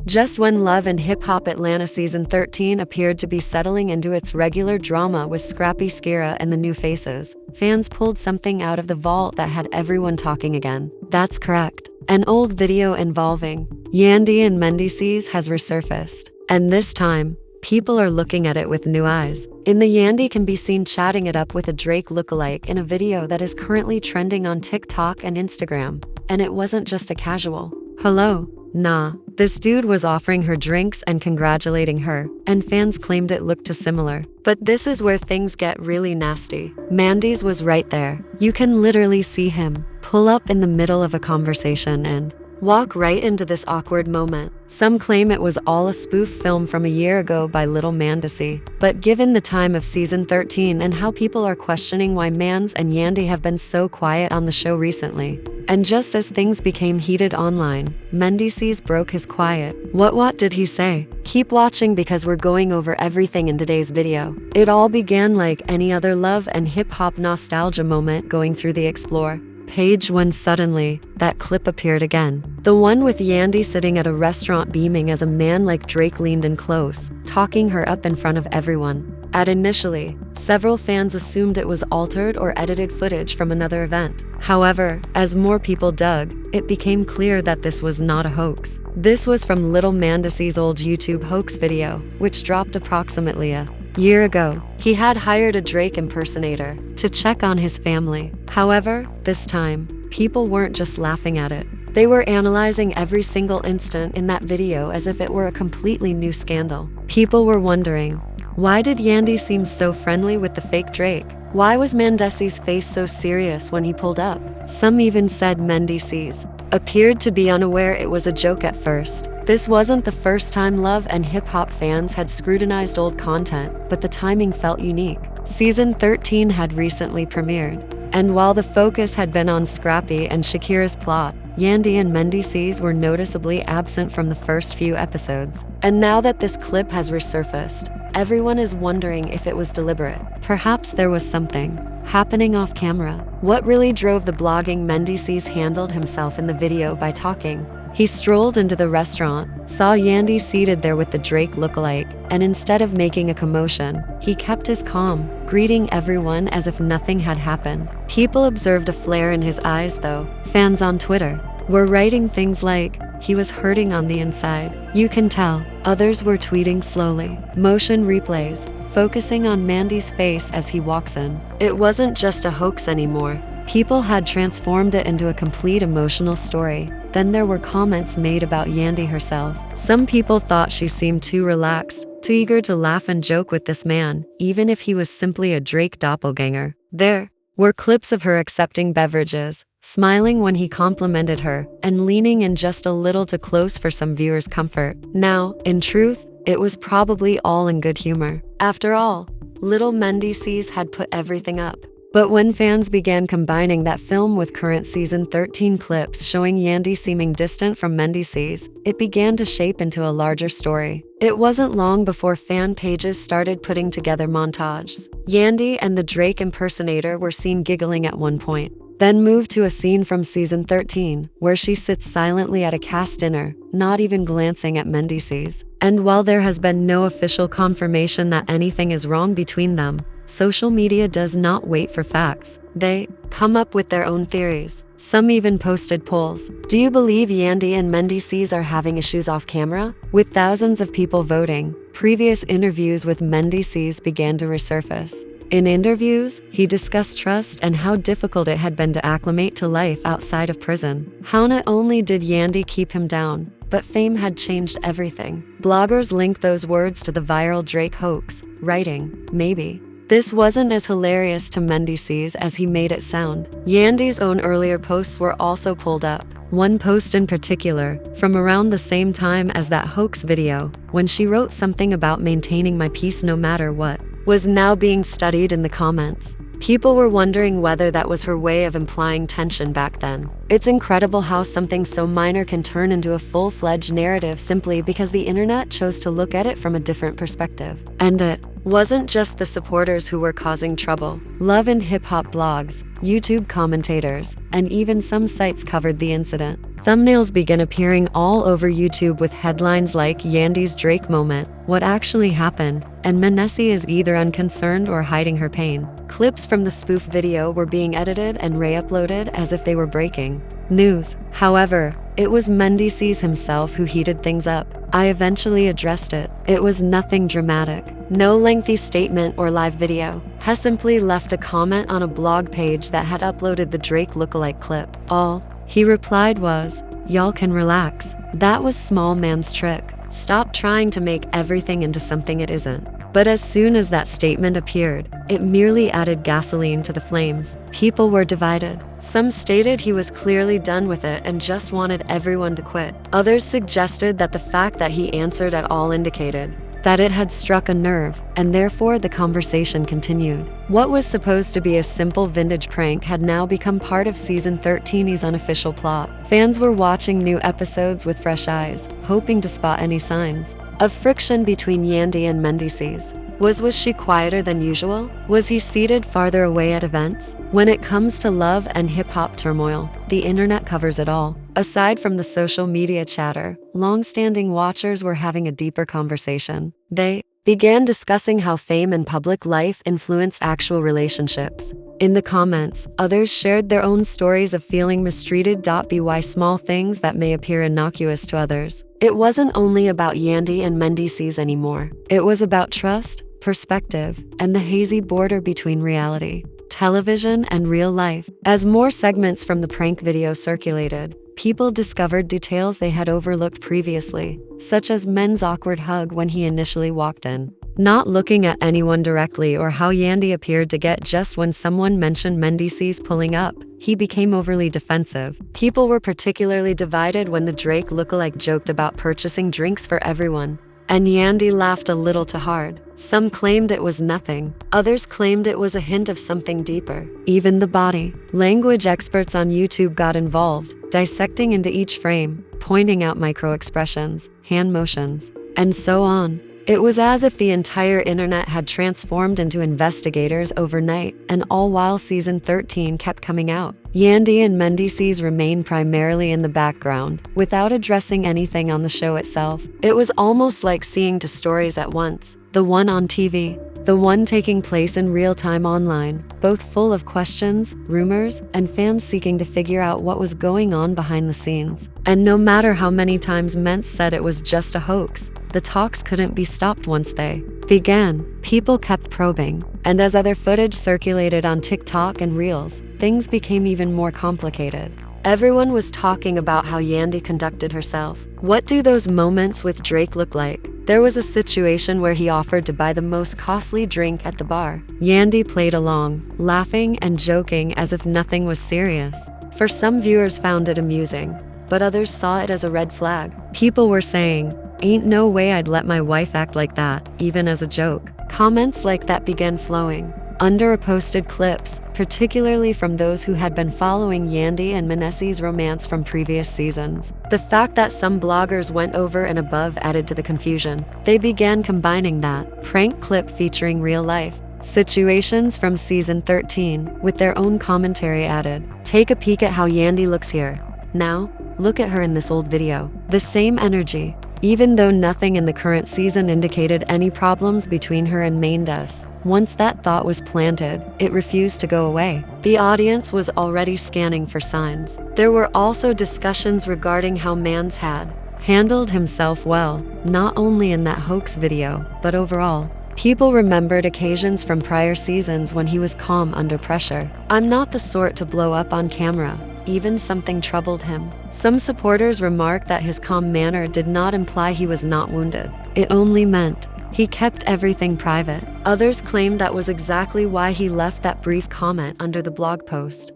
Just when Love and Hip Hop Atlanta Season 13 appeared to be settling into its regular drama with Scrappy Skira and the new faces, fans pulled something out of the vault that had everyone talking again. That's correct. An old video involving Yandy and Mendeecees has resurfaced. And this time, people are looking at it with new eyes. In the Yandy can be seen chatting it up with a Drake lookalike in a video that is currently trending on TikTok and Instagram. And it wasn't just a casual hello. Nah, this dude was offering her drinks and congratulating her, and fans claimed it looked too similar. But this is where things get really nasty. Mendeecees was right there. You can literally see him pull up in the middle of a conversation and walk right into this awkward moment. Some claim it was all a spoof film from a year ago by Little Mendeecees. But given the time of season 13 and how people are questioning why Mans and Yandy have been so quiet on the show recently, and just as things became heated online, Mendeecees broke his quiet. What did he say? Keep watching because we're going over everything in today's video. It all began like any other love and hip-hop nostalgia moment going through the Explore page when suddenly, that clip appeared again. The one with Yandy sitting at a restaurant beaming as a man like Drake leaned in close, talking her up in front of everyone. Initially, several fans assumed it was altered or edited footage from another event. However, as more people dug, it became clear that this was not a hoax. This was from Little Mendeecees' old YouTube hoax video, which dropped approximately a year ago. He had hired a Drake impersonator to check on his family. However, this time, people weren't just laughing at it. They were analyzing every single instant in that video as if it were a completely new scandal. People were wondering, why did Yandy seem so friendly with the fake Drake? Why was Mendeecees' face so serious when he pulled up? Some even said Mendeecees appeared to be unaware it was a joke at first. This wasn't the first time Love and Hip Hop fans had scrutinized old content, but the timing felt unique. Season 13 had recently premiered, and while the focus had been on Scrappy and Shakira's plot, Yandy and Mendeecees were noticeably absent from the first few episodes. And now that this clip has resurfaced, everyone is wondering if it was deliberate. Perhaps there was something happening off camera. What really drove the blogging? Mendeecees handled himself in the video by talking. He strolled into the restaurant, saw Yandy seated there with the Drake lookalike, and instead of making a commotion, he kept his calm, greeting everyone as if nothing had happened. People observed a flare in his eyes though. Fans on Twitter were writing things like, he was hurting on the inside. You can tell. Others were tweeting slowly, motion replays, focusing on Mendeecees' face as he walks in. It wasn't just a hoax anymore. People had transformed it into a complete emotional story. Then there were comments made about Yandy herself. Some people thought she seemed too relaxed, too eager to laugh and joke with this man, even if he was simply a Drake doppelganger. There were clips of her accepting beverages, smiling when he complimented her, and leaning in just a little too close for some viewers' comfort. Now, in truth, it was probably all in good humor. After all, Little Mendeecees had put everything up. But when fans began combining that film with current season 13 clips showing Yandy seeming distant from Mendeecees, it began to shape into a larger story. It wasn't long before fan pages started putting together montages. Yandy and the Drake impersonator were seen giggling at one point, then moved to a scene from season 13, where she sits silently at a cast dinner, not even glancing at Mendeecees. And while there has been no official confirmation that anything is wrong between them, social media does not wait for facts. They come up with their own theories. Some even posted polls. Do you believe Yandy and Mendeecees are having issues off camera? With thousands of people voting, previous interviews with Mendeecees began to resurface. In interviews, he discussed trust and how difficult it had been to acclimate to life outside of prison. How not only did Yandy keep him down, but fame had changed everything. Bloggers linked those words to the viral Drake hoax, writing, maybe this wasn't as hilarious to Mendeecees as he made it sound. Yandy's own earlier posts were also pulled up. One post in particular, from around the same time as that hoax video, when she wrote something about maintaining my peace no matter what, was now being studied in the comments. People were wondering whether that was her way of implying tension back then. It's incredible how something so minor can turn into a full-fledged narrative simply because the internet chose to look at it from a different perspective. And it wasn't just the supporters who were causing trouble. Love and hip-hop blogs, YouTube commentators, and even some sites covered the incident. Thumbnails began appearing all over YouTube with headlines like Yandy's Drake moment, what actually happened, and Mendeecees is either unconcerned or hiding her pain. Clips from the spoof video were being edited and re-uploaded as if they were breaking news. However, it was Mendeecees himself who heated things up. I eventually addressed it. It was nothing dramatic. No lengthy statement or live video. He simply left a comment on a blog page that had uploaded the Drake lookalike clip. All he replied was, "Y'all can relax. That was small man's trick. Stop trying to make everything into something it isn't." But as soon as that statement appeared, it merely added gasoline to the flames. People were divided. Some stated he was clearly done with it and just wanted everyone to quit. Others suggested that the fact that he answered at all indicated that it had struck a nerve, and therefore the conversation continued. What was supposed to be a simple vintage prank had now become part of Season 13's unofficial plot. Fans were watching new episodes with fresh eyes, hoping to spot any signs of friction between Yandy and Mendeecees. Was she quieter than usual? Was he seated farther away at events? When it comes to love and hip-hop turmoil, the internet covers it all. Aside from the social media chatter, long-standing watchers were having a deeper conversation. They began discussing how fame and public life influence actual relationships. In the comments, others shared their own stories of feeling mistreated. By small things that may appear innocuous to others. It wasn't only about Yandy and Mendeecees anymore. It was about trust, perspective, and the hazy border between reality, television, and real life. As more segments from the prank video circulated, people discovered details they had overlooked previously, such as Men's awkward hug when he initially walked in, not looking at anyone directly, or how Yandy appeared to get just when someone mentioned Mendeecees pulling up. He became overly defensive. People were particularly divided when the Drake lookalike joked about purchasing drinks for everyone, and Yandy laughed a little too hard. Some claimed it was nothing. Others claimed it was a hint of something deeper. Even the body language experts on YouTube got involved, dissecting into each frame, pointing out micro-expressions, hand motions, and so on. It was as if the entire internet had transformed into investigators overnight, and all while Season 13 kept coming out. Yandy and Mendeecees remained primarily in the background, without addressing anything on the show itself. It was almost like seeing two stories at once, the one on TV, the one taking place in real time online, both full of questions, rumors, and fans seeking to figure out what was going on behind the scenes. And no matter how many times Mendeecees said it was just a hoax, the talks couldn't be stopped once they began. People kept probing, and as other footage circulated on TikTok and Reels, things became even more complicated. Everyone was talking about how Yandy conducted herself. What do those moments with Drake look like? There was a situation where he offered to buy the most costly drink at the bar. Yandy played along, laughing and joking as if nothing was serious. For some, viewers found it amusing, but others saw it as a red flag. People were saying, "Ain't no way I'd let my wife act like that, even as a joke." Comments like that began flowing under posted clips, particularly from those who had been following Yandy and Mendeecees' romance from previous seasons. The fact that some bloggers went over and above added to the confusion. They began combining that prank clip featuring real life situations from Season 13 with their own commentary added. Take a peek at how Yandy looks here. Now, look at her in this old video. The same energy. Even though nothing in the current season indicated any problems between her and Mendeecees, once that thought was planted, it refused to go away. The audience was already scanning for signs. There were also discussions regarding how Mendeecees had handled himself well, not only in that hoax video, but overall. People remembered occasions from prior seasons when he was calm under pressure. "I'm not the sort to blow up on camera. Even something troubled him." Some supporters remarked that his calm manner did not imply he was not wounded. It only meant he kept everything private. Others claimed that was exactly why he left that brief comment under the blog post.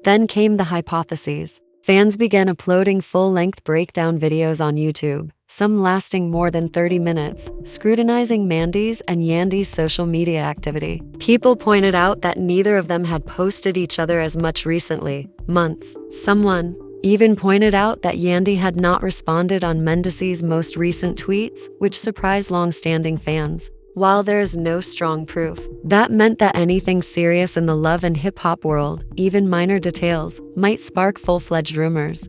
Then came the hypotheses. Fans began uploading full-length breakdown videos on YouTube, some lasting more than 30 minutes, scrutinizing Mendeecees and Yandy's social media activity. People pointed out that neither of them had posted each other as much recently, months. Someone even pointed out that Yandy had not responded on Mendeecees' most recent tweets, which surprised long-standing fans. While there is no strong proof, that meant that anything serious in the love and hip-hop world, even minor details, might spark full-fledged rumors.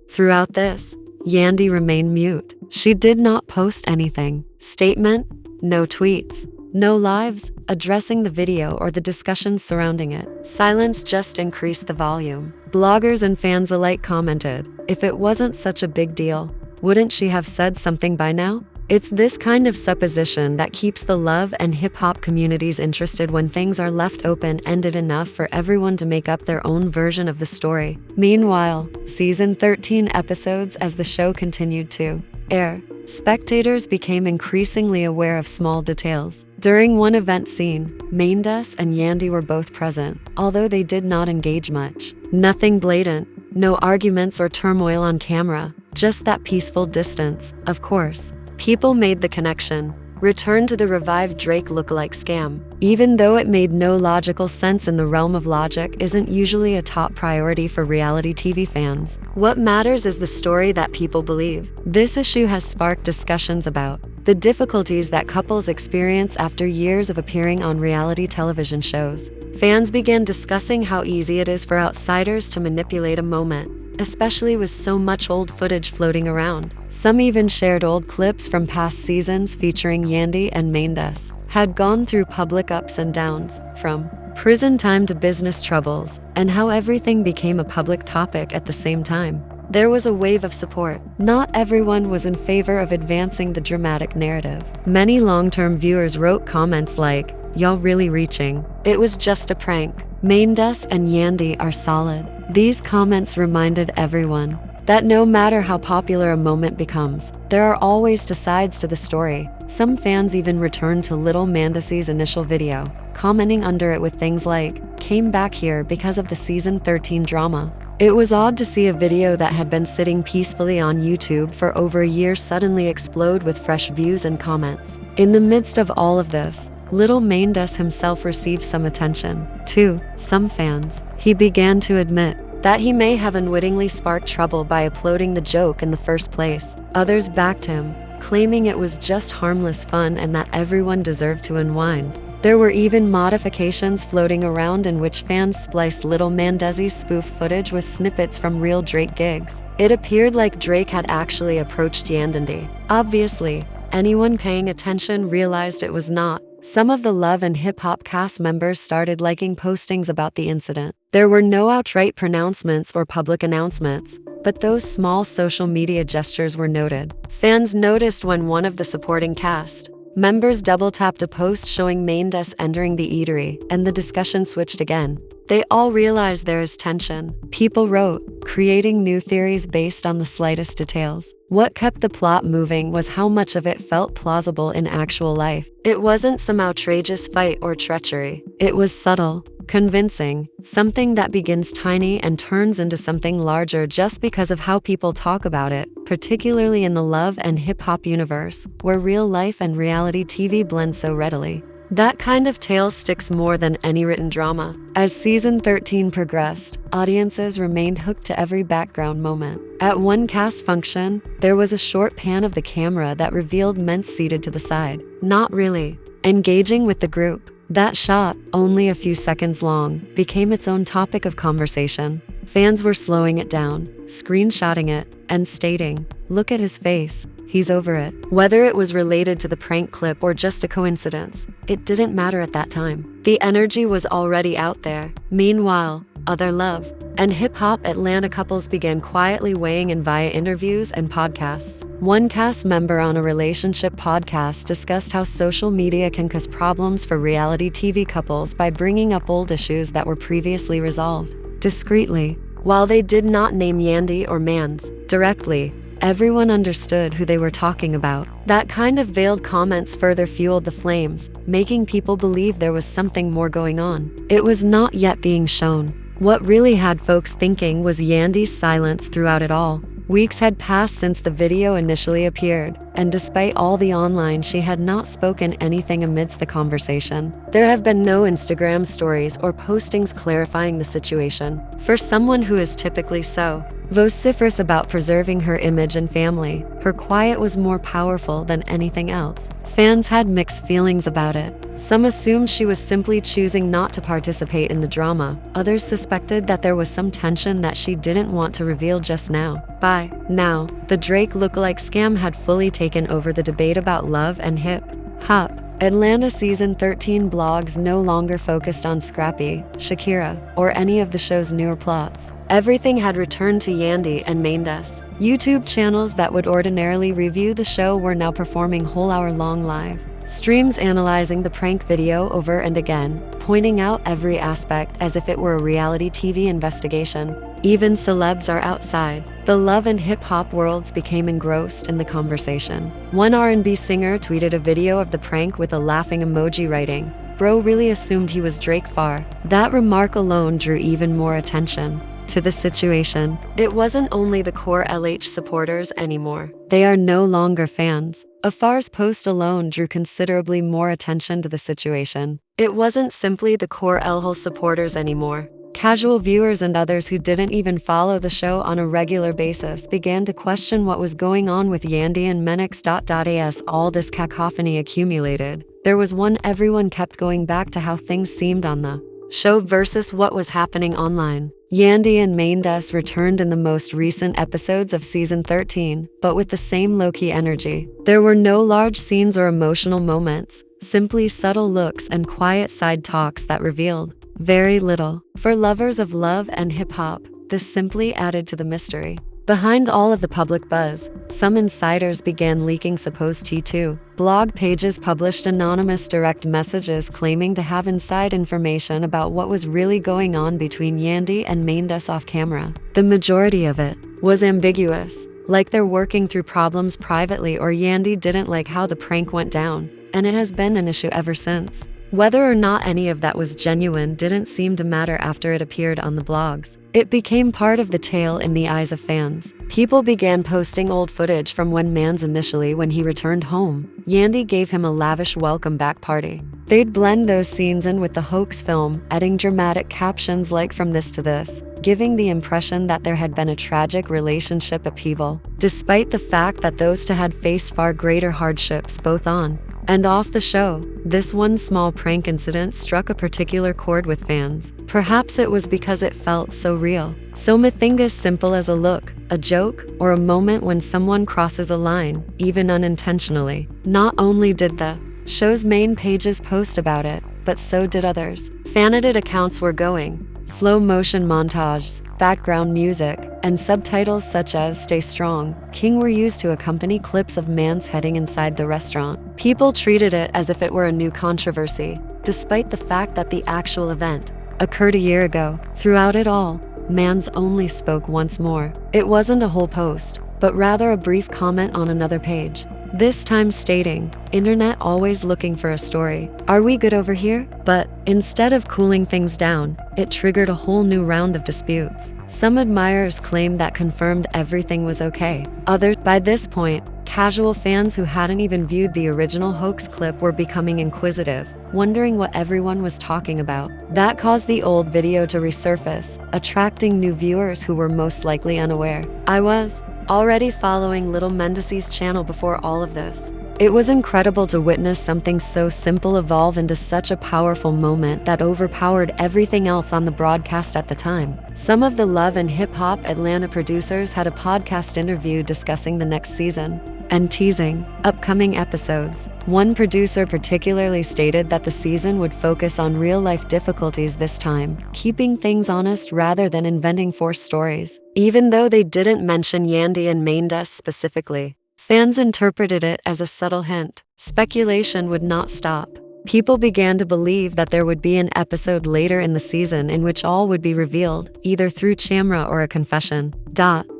Throughout this, Yandy remained mute. She did not post anything. Statement, no tweets, no lives addressing the video or the discussions surrounding it. Silence just increased the volume. Bloggers and fans alike commented, if it wasn't such a big deal, wouldn't she have said something by now? It's this kind of supposition that keeps the love and hip-hop communities interested when things are left open-ended enough for everyone to make up their own version of the story. Meanwhile, season 13 episodes as the show continued to air, spectators became increasingly aware of small details. During one event scene, Mendeecees and Yandy were both present, although they did not engage much. Nothing blatant, no arguments or turmoil on camera, just that peaceful distance. Of course, people made the connection. Return to the revived Drake lookalike scam. Even though it made no logical sense in the realm of logic, isn't usually a top priority for reality TV fans. What matters is the story that people believe. This issue has sparked discussions about the difficulties that couples experience after years of appearing on reality television shows. Fans began discussing how easy it is for outsiders to manipulate a moment, especially with so much old footage floating around. Some even shared old clips from past seasons featuring Yandy and Mendeecees had gone through public ups and downs, from prison time to business troubles, and how everything became a public topic at the same time. There was a wave of support. Not everyone was in favor of advancing the dramatic narrative. Many long-term viewers wrote comments like, "Y'all really reaching. It was just a prank. Mendeecees and Yandy are solid." These comments reminded everyone that no matter how popular a moment becomes, there are always two sides to the story. Some fans even returned to Little Mendeecees' initial video, commenting under it with things like, "Came back here because of the season 13 drama." It was odd to see a video that had been sitting peacefully on YouTube for over a year suddenly explode with fresh views and comments. In the midst of all of this, Little Mendeecees himself received some attention, too. Some fans, he began to admit that he may have unwittingly sparked trouble by uploading the joke in the first place. Others backed him, claiming it was just harmless fun and that everyone deserved to unwind. There were even modifications floating around in which fans spliced Little Mendeecees' spoof footage with snippets from real Drake gigs. It appeared like Drake had actually approached Yandy. Obviously, anyone paying attention realized it was not. Some of the Love and Hip Hop cast members started liking postings about the incident. There were no outright pronouncements or public announcements, but those small social media gestures were noted. Fans noticed when one of the supporting cast members double-tapped a post showing Mendeecees entering the eatery, and the discussion switched again. They all realized there is tension. People wrote, creating new theories based on the slightest details. What kept the plot moving was how much of it felt plausible in actual life. It wasn't some outrageous fight or treachery. It was subtle, convincing, something that begins tiny and turns into something larger just because of how people talk about it, particularly in the love and hip-hop universe, where real life and reality TV blend so readily. That kind of tale sticks more than any written drama. As season 13 progressed, audiences remained hooked to every background moment. At one cast function, there was a short pan of the camera that revealed Mendeecees seated to the side, not really engaging with the group. That shot, only a few seconds long, became its own topic of conversation. Fans were slowing it down, screenshotting it, and stating, "Look at his face. He's over it." Whether it was related to the prank clip or just a coincidence, it didn't matter at that time. The energy was already out there. Meanwhile, other Love and Hip Hop Atlanta couples began quietly weighing in via interviews and podcasts. One cast member on a relationship podcast discussed how social media can cause problems for reality TV couples by bringing up old issues that were previously resolved discreetly. While they did not name Yandy or Mendeecees directly, everyone understood who they were talking about. That kind of veiled comments further fueled the flames, making people believe there was something more going on. It was not yet being shown. What really had folks thinking was Yandy's silence throughout it all. Weeks had passed since the video initially appeared, and despite all the online, she had not spoken anything amidst the conversation. There have been no Instagram stories or postings clarifying the situation. For someone who is typically so vociferous about preserving her image and family, her quiet was more powerful than anything else. Fans had mixed feelings about it. Some assumed she was simply choosing not to participate in the drama. Others suspected that there was some tension that she didn't want to reveal just now. By now, the Drake lookalike scam had fully taken over the debate about love and hip-hop. Atlanta Season 13 blogs no longer focused on Scrappy, Shakira, or any of the show's newer plots. Everything had returned to Yandy and Mendeecees. YouTube channels that would ordinarily review the show were now performing whole-hour-long live streams analyzing the prank video over and again, pointing out every aspect as if it were a reality TV investigation. Even celebs are outside. The love and hip-hop worlds became engrossed in the conversation. One R&B singer tweeted a video of the prank with a laughing emoji writing, "Bro really assumed he was Drake far." That remark alone drew even more attention to the situation. It wasn't only the core LH supporters anymore. They are no longer fans. Afar's post alone drew considerably more attention to the situation. It wasn't simply the core LH supporters anymore. Casual viewers and others who didn't even follow the show on a regular basis began to question what was going on with Yandy and Mendeecees. As all this cacophony accumulated, there was one everyone kept going back to how things seemed on the show versus what was happening online. Yandy and Mendeecees returned in the most recent episodes of Season 13, but with the same low-key energy. There were no large scenes or emotional moments, simply subtle looks and quiet side talks that revealed very little. For lovers of love and hip-hop, this simply added to the mystery. Behind all of the public buzz, some insiders began leaking supposed T2. Blog pages published anonymous direct messages claiming to have inside information about what was really going on between Yandy and Mendeecees off camera. The majority of it was ambiguous, like they're working through problems privately or Yandy didn't like how the prank went down, and it has been an issue ever since. Whether or not any of that was genuine didn't seem to matter after it appeared on the blogs. It became part of the tale in the eyes of fans. People began posting old footage from when when he returned home. Yandy gave him a lavish welcome back party. They'd blend those scenes in with the hoax film, adding dramatic captions like "from this to this," giving the impression that there had been a tragic relationship upheaval, despite the fact that those two had faced far greater hardships both on and off the show. This one small prank incident struck a particular chord with fans. Perhaps it was because it felt so real, so as simple as a look, a joke, or a moment when someone crosses a line, even unintentionally. Not only did the show's main pages post about it, but so did others. Fan-edit accounts were going. Slow motion montages, background music, and subtitles such as "Stay Strong, King" were used to accompany clips of Mans heading inside the restaurant. People treated it as if it were a new controversy, despite the fact that the actual event occurred a year ago. Throughout it all, Mans only spoke once more. It wasn't a whole post, but rather a brief comment on another page. This time stating, "Internet always looking for a story. Are we good over here?" But instead of cooling things down, it triggered a whole new round of disputes. Some admirers claimed that confirmed everything was okay. Others, by this point, casual fans who hadn't even viewed the original hoax clip were becoming inquisitive, wondering what everyone was talking about. That caused the old video to resurface, attracting new viewers who were most likely unaware. I was already following Little Mendeecees' channel before all of this. It was incredible to witness something so simple evolve into such a powerful moment that overpowered everything else on the broadcast at the time. Some of the Love and Hip Hop Atlanta producers had a podcast interview discussing the next season and teasing upcoming episodes. One producer particularly stated that the season would focus on real-life difficulties this time, keeping things honest rather than inventing forced stories. Even though they didn't mention Yandy and Mendeecees specifically, fans interpreted it as a subtle hint. Speculation would not stop. People began to believe that there would be an episode later in the season in which all would be revealed, either through camera or a confession.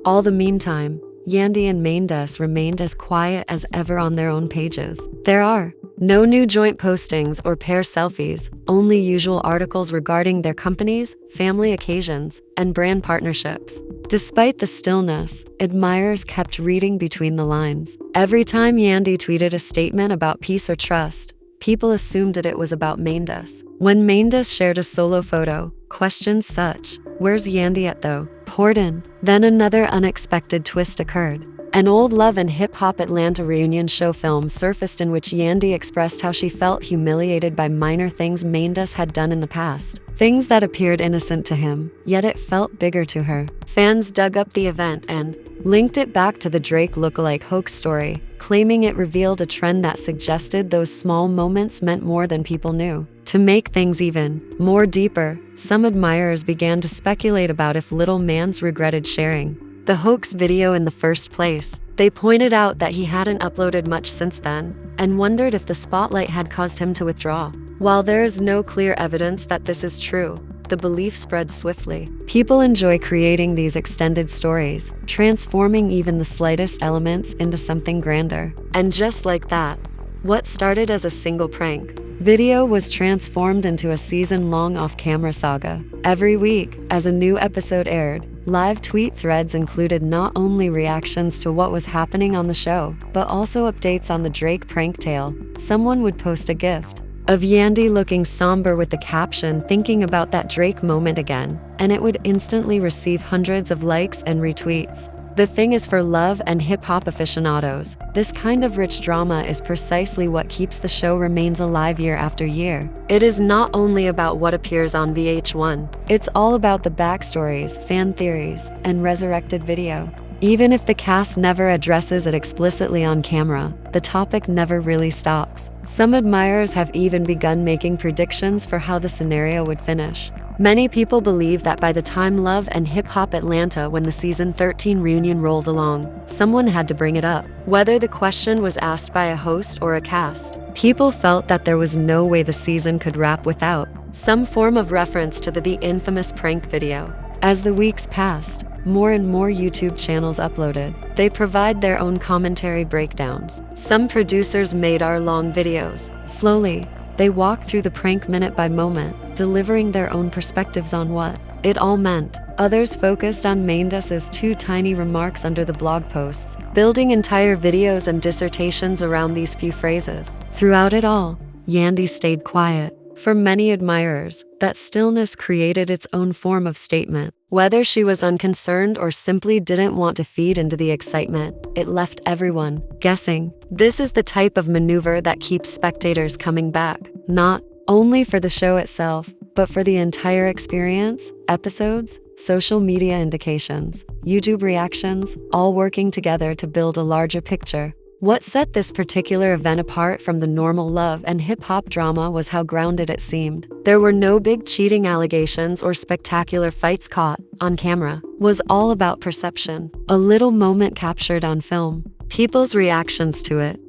All the meantime, Yandy and Mendeecees remained as quiet as ever on their own pages. There are No new joint postings or pair selfies, only usual articles regarding their companies, family occasions, and brand partnerships. Despite the stillness, admirers kept reading between the lines. Every time Yandy tweeted a statement about peace or trust, people assumed that it was about Mendeecees. When Mendeecees shared a solo photo, questions such, "Where's Yandy at though?" poured in. Then another unexpected twist occurred. An old Love and Hip Hop Atlanta reunion show film surfaced in which Yandy expressed how she felt humiliated by minor things Mendeecees had done in the past. Things that appeared innocent to him, yet it felt bigger to her. Fans dug up the event and linked it back to the Drake lookalike hoax story, claiming it revealed a trend that suggested those small moments meant more than people knew. To make things even more deeper, some admirers began to speculate about if Little Man's regretted sharing the hoax video in the first place. They pointed out that he hadn't uploaded much since then, and wondered if the spotlight had caused him to withdraw. While there is no clear evidence that this is true, the belief spread swiftly. People enjoy creating these extended stories, transforming even the slightest elements into something grander. And just like that, what started as a single prank video was transformed into a season-long off-camera saga. Every week, as a new episode aired, live tweet threads included not only reactions to what was happening on the show, but also updates on the Drake prank tale. Someone would post a gift of Yandy looking somber with the caption, "Thinking about that Drake moment again," and it would instantly receive hundreds of likes and retweets. The thing is, for love and hip-hop aficionados, this kind of rich drama is precisely what keeps the show remains alive year after year. It is not only about what appears on VH1, it's all about the backstories, fan theories, and resurrected video. Even if the cast never addresses it explicitly on camera, the topic never really stops. Some admirers have even begun making predictions for how the scenario would finish. Many people believe that by the time Love and Hip Hop Atlanta, when the season 13 reunion rolled along, someone had to bring it up. Whether the question was asked by a host or a cast, people felt that there was no way the season could wrap without some form of reference to the infamous prank video. As the weeks passed, more and more YouTube channels uploaded. They provide their own commentary breakdowns. Some producers made hour-long videos. Slowly, they walked through the prank minute by moment, delivering their own perspectives on what it all meant. Others focused on Mendeecees' two tiny remarks under the blog posts, building entire videos and dissertations around these few phrases. Throughout it all, Yandy stayed quiet. For many admirers, that stillness created its own form of statement. Whether she was unconcerned or simply didn't want to feed into the excitement, it left everyone guessing. This is the type of maneuver that keeps spectators coming back, not only for the show itself, but for the entire experience, episodes, social media indications, YouTube reactions, all working together to build a larger picture. What set this particular event apart from the normal love and hip-hop drama was how grounded it seemed. There were no big cheating allegations or spectacular fights caught on camera. It was all about perception, a little moment captured on film, people's reactions to it,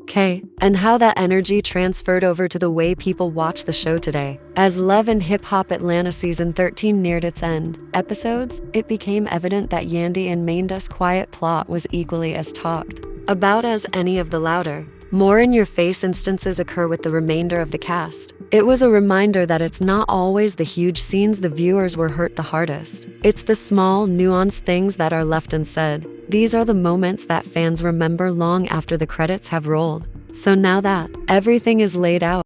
and how that energy transferred over to the way people watch the show today. As Love and Hip Hop Atlanta season 13 neared its end episodes, it became evident that Yandy and Mendeecees' quiet plot was equally as talked about as any of the louder, more in-your-face instances occur with the remainder of the cast. It was a reminder that it's not always the huge scenes the viewers were hurt the hardest. It's the small, nuanced things that are left unsaid. These are the moments that fans remember long after the credits have rolled. So now that everything is laid out,